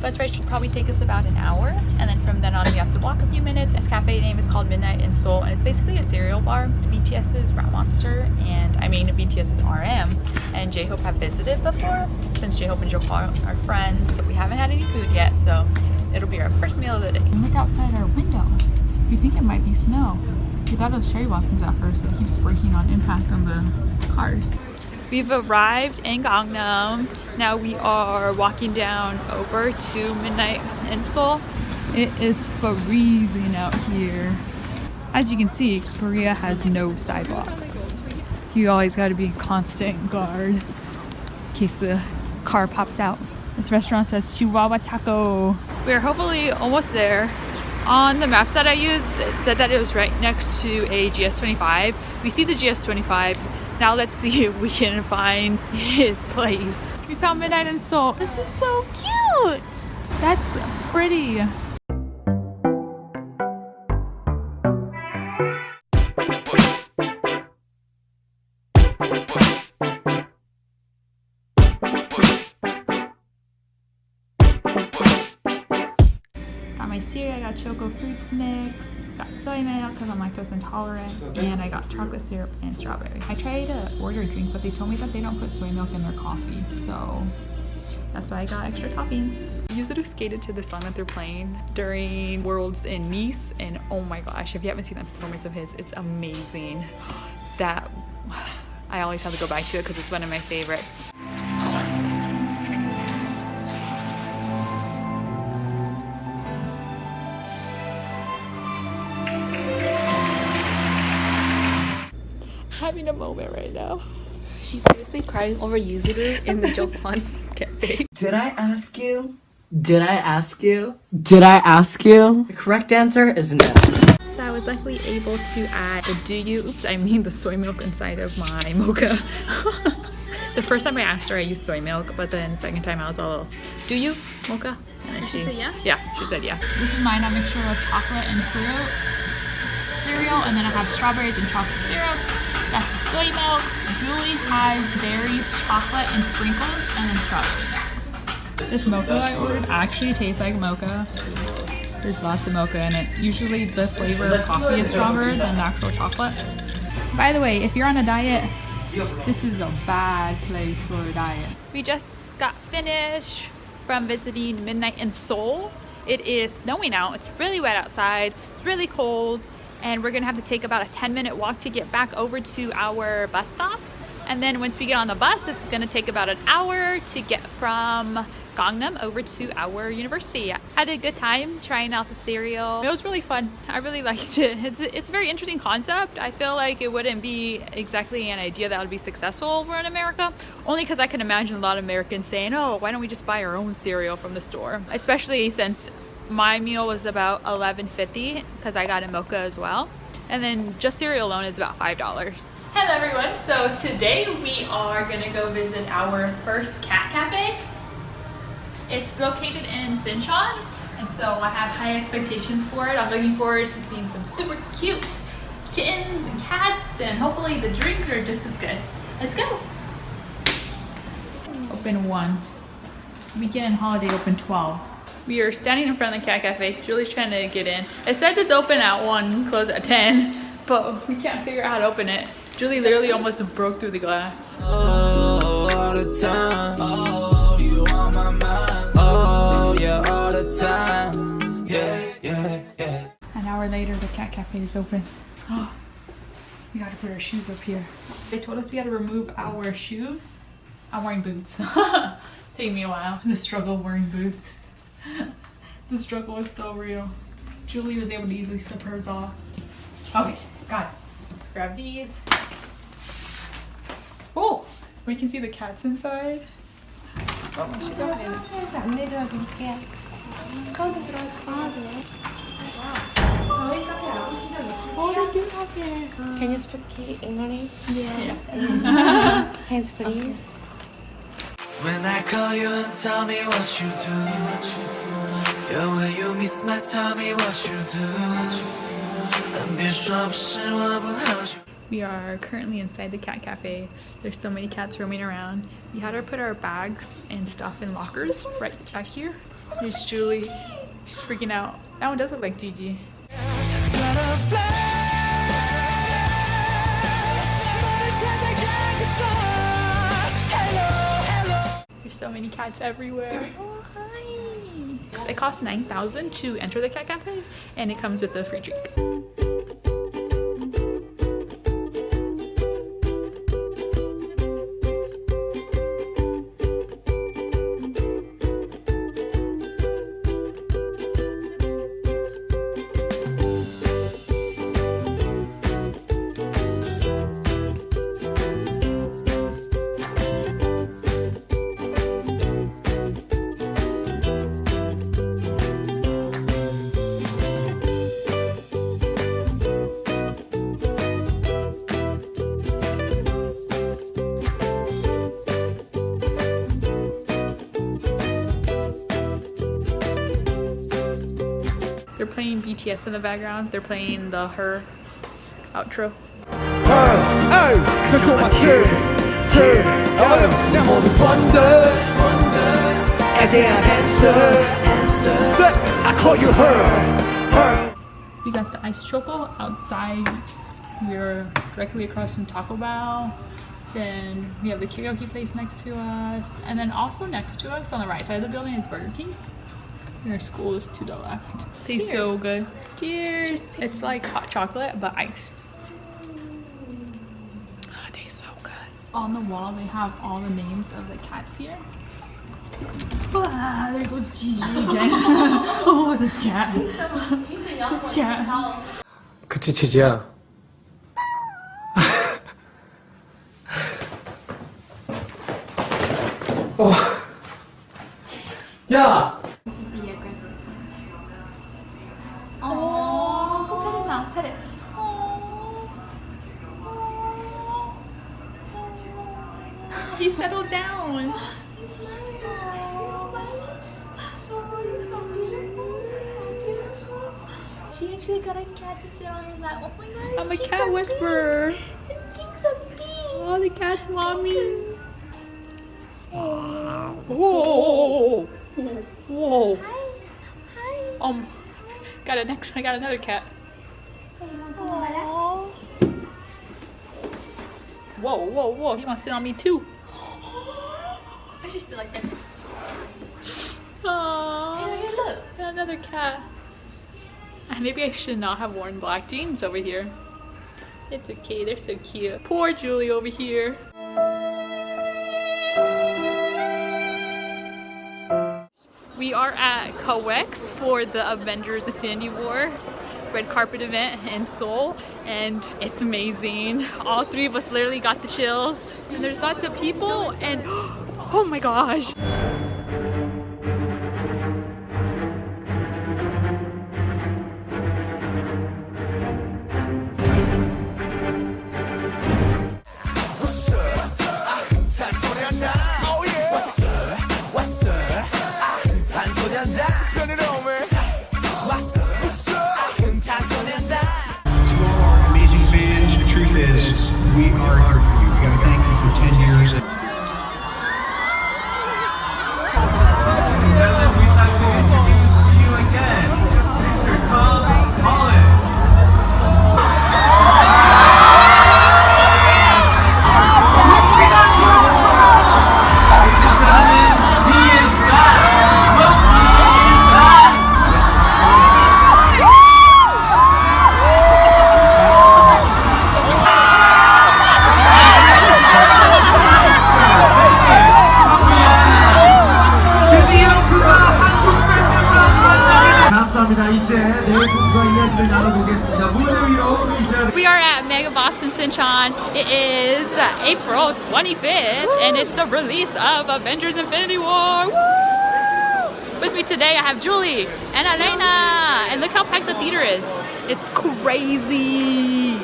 Bus ride should probably take us about an hour, and then from then on we have to walk a few minutes. This cafe name is called Midnight in Seoul, and it's basically a cereal bar. BTS's Rat Monster and BTS's RM and J-Hope have visited before. Since J-Hope and Jokwa are friends, we haven't had any food yet, so it'll be our first meal of the day. Look outside our window. We think it might be snow. We thought it was cherry blossoms at first, but it keeps breaking on impact on the cars. We've arrived in Gangnam. Now we are walking down over to Midnight in Seoul. It is freezing out here. As you can see, Korea has no sidewalk. You always got to be constant guard in case the car pops out. This restaurant says Chihuahua Taco. We are hopefully almost there. On the maps that I used, it said that it was right next to a GS25. We see the GS25. Now let's see if we can find his place. We found Midnight in Seoul. This is so cute. That's pretty. My cereal, I got Choco Fruits Mix, got soy milk because I'm lactose intolerant, and I got chocolate syrup and strawberry. I tried to order a drink, but they told me that they don't put soy milk in their coffee, so that's why I got extra toppings. Yuzuru skated to the song that they're playing during Worlds in Nice, and oh my gosh, if you haven't seen that performance of his, it's amazing. That I always have to go back to it because it's one of my favorites. Having a moment right now. She's seriously crying over Yuzuru in the Kwon cafe. Did I ask you? Did I ask you? Did I ask you? The correct answer is no. So I was luckily able to add the soy milk inside of my mocha. The first time I asked her, I used soy milk, but then the second time I was all, do you mocha? And then she said yeah? Yeah, she said yeah. This is mine. I make sure with chocolate and fruit cereal, and then I have strawberries and chocolate syrup. That's the soy milk. Julie has berries, chocolate, and sprinkles, and then strawberry. This mocha I ordered actually tastes like mocha. There's lots of mocha in it. Usually the flavor of coffee is stronger than the actual chocolate. By the way, if you're on a diet, this is a bad place for a diet. We just got finished from visiting Midnight in Seoul. It is snowing out. It's really wet outside. It's really cold. And we're gonna have to take about a 10-minute walk to get back over to our bus stop. And then once we get on the bus, it's gonna take about an hour to get from Gangnam over to our university. I had a good time trying out the cereal. It was really fun. I really liked it. It's a very interesting concept. I feel like it wouldn't be exactly an idea that would be successful over in America, only because I can imagine a lot of Americans saying, oh, why don't we just buy our own cereal from the store? Especially since my meal was about $11.50 because I got a mocha as well. And then just cereal alone is about $5. Hello everyone, so today we are gonna go visit our first cat cafe. It's located in Sinchon, and so I have high expectations for it. I'm looking forward to seeing some super cute kittens and cats, and hopefully the drinks are just as good. Let's go. Open 1. Weekend and holiday open 12. We are standing in front of the cat cafe. Julie's trying to get in. It says it's open at 1, close at 10, but we can't figure out how to open it. Julie literally almost broke through the glass. Oh, all the time. Oh, you on my mind. Oh, yeah, all the time. Yeah, yeah, yeah. An hour later, the cat cafe is open. Oh, we gotta put our shoes up here. They told us we had to remove our shoes. I'm wearing boots. Take me a while. The struggle of wearing boots. The struggle was so real. Julie was able to easily slip hers off. Okay, got it. Let's grab these. Oh, we can see the cats inside. Oh, she's opening it. Oh, they do have there. Can you speak English? Yeah. Hands please. When I call you and tell me what you do, yeah, when you miss my, tell me what you do. We are currently inside the cat cafe. There's so many cats roaming around. We had to put our bags and stuff in lockers right back here. There's Julie. She's freaking out. That one does look like Gigi. There's so many cats everywhere. Oh, hi. It costs $9,000 to enter the cat cafe, and it comes with a free drink. They're playing BTS in the background. They're playing the Her outro. Cause you're my turn. 내 모든 wonder. goddamn answer. I call you her. We got the ice choco outside. We're directly across from Taco Bell. Then we have the karaoke place next to us. And then also next to us on the right side of the building is Burger King. And our school is to the left. Tastes so good. Cheers! It's like hot chocolate but iced. Oh, it tastes so good. On the wall they have all the names of the cats here. Ah, there goes Gigi again. Oh, this cat. This cat. 그치 치즈야. 야. This is the aggressive one. Oh, go pet it now. Pet it. Oh. He settled down. He's smiling. He's smiling. Oh, he's so beautiful. He's so beautiful. She actually got a cat to sit on her lap. Oh my god, I'm a cat whisperer. His cheeks are big. Oh, the cat's mommy. Whoa. Whoa. Hi. I got another cat. Aww. Whoa. He wants to sit on me too. I should sit like that too. Aww. Hey, look. Got another cat. Maybe I should not have worn black jeans over here. It's okay, they're so cute. Poor Julie over here. We are at Kwon's for the Avengers Infinity War red carpet event in Seoul, and it's amazing. All three of us literally got the chills, and there's lots of people, and oh my gosh. We are at Mega Box in Sinchon. It is April 25th, and it's the release of Avengers Infinity War. Woo! With me today, I have Julie and Aleyna, and look how packed the theater is. It's crazy.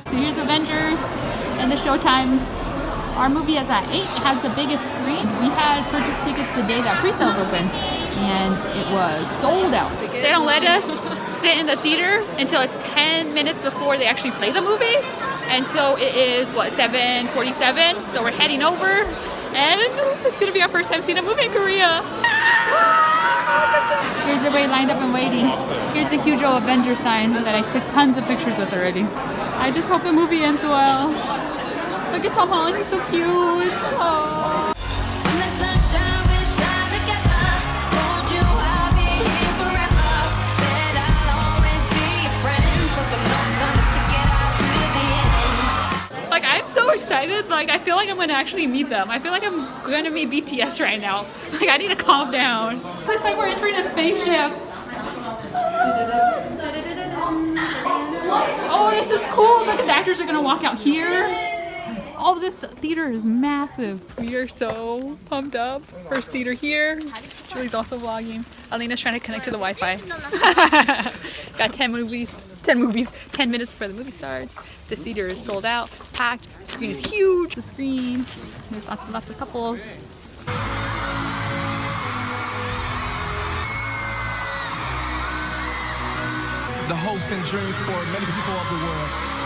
So here's Avengers and the showtimes. Our movie is at 8. It has the biggest screen. We had purchased tickets the day that pre-sales opened, and it was sold out. They don't let us sit in the theater until it's 10 minutes before they actually play the movie. And so it is, what, 7:47? So we're heading over, and it's gonna be our first time seeing a movie in Korea. Here's everybody lined up and waiting. Here's a huge old Avengers sign that I took tons of pictures with already. I just hope the movie ends well. Look at Tom Holland, he's so cute. Oh. Like, I'm so excited. Like, I feel like I'm gonna actually meet them. I feel like I'm gonna meet BTS right now. Like, I need to calm down. Looks like we're entering a spaceship. Oh, this is cool. Look at the actors are gonna walk out here. Oh, this theater is massive. We are so pumped up. First theater here. Julie's also vlogging. Aleyna's trying to connect to the Wi-Fi. Got 10 minutes before the movie starts. This theater is sold out, packed. The screen is huge. The screen. There's lots of couples. The hopes and dreams for many people of the world.